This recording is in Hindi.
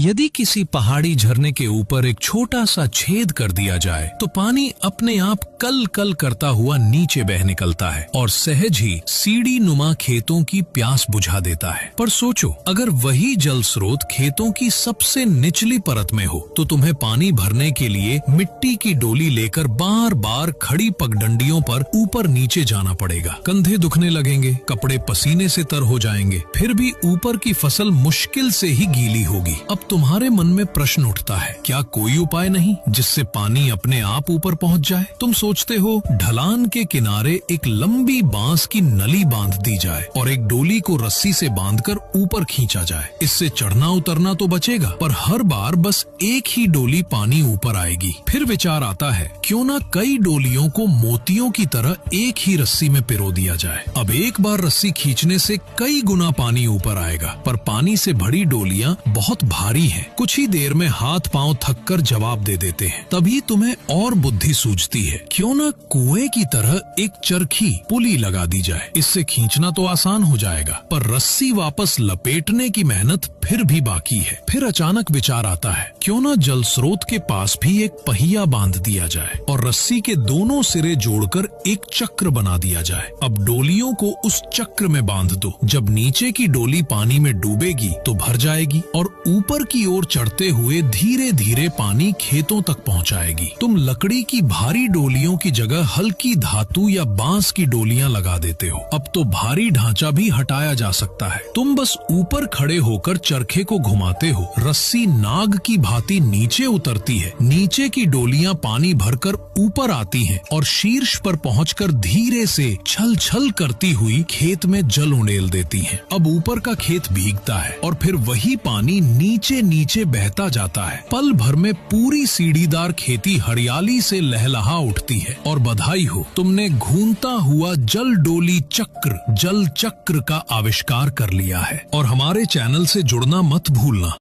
यदि किसी पहाड़ी झरने के ऊपर एक छोटा सा छेद कर दिया जाए तो पानी अपने आप कल कल करता हुआ नीचे बह निकलता है और सहज ही सीढ़ी नुमा खेतों की प्यास बुझा देता है। पर सोचो, अगर वही जल स्रोत खेतों की सबसे निचली परत में हो तो तुम्हें पानी भरने के लिए मिट्टी की डोली लेकर बार बार खड़ी पगडंडियों पर ऊपर नीचे जाना पड़ेगा। कंधे दुखने लगेंगे, कपड़े पसीने से तर हो जाएंगे, फिर भी ऊपर की फसल मुश्किल से ही गीली होगी। अब तुम्हारे मन में प्रश्न उठता है, क्या कोई उपाय नहीं जिससे पानी अपने आप ऊपर पहुंच जाए? तुम सोचते हो ढलान के किनारे एक लंबी बांस की नली बांध दी जाए और एक डोली को रस्सी से बांधकर ऊपर खींचा जाए। इससे चढ़ना उतरना तो बचेगा, पर हर बार बस एक ही डोली पानी ऊपर आएगी। फिर विचार आता है, क्यों ना कई डोलियों को मोतियों की तरह एक ही रस्सी में पिरो दिया जाए। अब एक बार रस्सी खींचने से कई गुना पानी ऊपर आएगा, पर पानी से भरी डोलियां बहुत भारी हैं। कुछ ही देर में हाथ पांव थककर जवाब दे देते हैं। तभी तुम्हें और बुद्धि सूझती है, क्यों ना कुएं की तरह एक चरखी पुली लगा दी जाए। इससे खींचना तो आसान हो जाएगा, पर रस्सी वापस लपेटने की मेहनत फिर भी बाकी है। फिर अचानक विचार आता है, क्यों ना जल स्रोत के पास भी एक पहिया बांध दिया जाए और रस्सी के दोनों सिरे जोड़कर एक चक्र बना दिया जाए। अब डोलियों को उस चक्र में बांध दो। जब नीचे की डोली पानी में डूबेगी तो भर जाएगी और ऊपर की ओर चढ़ते हुए धीरे धीरे पानी खेतों तक पहुंचाएगी। तुम लकड़ी की भारी डोलियों की जगह हल्की धातु या बांस की डोलियां लगा देते हो। अब तो भारी ढांचा भी हटाया जा सकता है। तुम बस ऊपर खड़े होकर चरखे को घुमाते हो, रस्सी नाग की भांति नीचे उतरती है, नीचे की डोलियां पानी भरकर ऊपर आती हैं और शीर्ष पर पहुंचकर धीरे से छल छल करती हुई खेत में जल उंडेल देती हैं। अब ऊपर का खेत भीगता है और फिर वही पानी नीचे नीचे बहता जाता है। पल भर में पूरी सीढ़ीदार खेती हरियाली से लहलहा उठती है। और बधाई हो, तुमने घूमता हुआ जल डोली चक्र, जल चक्र का आविष्कार कर लिया है। और हमारे चैनल से जुड़ना मत भूलना।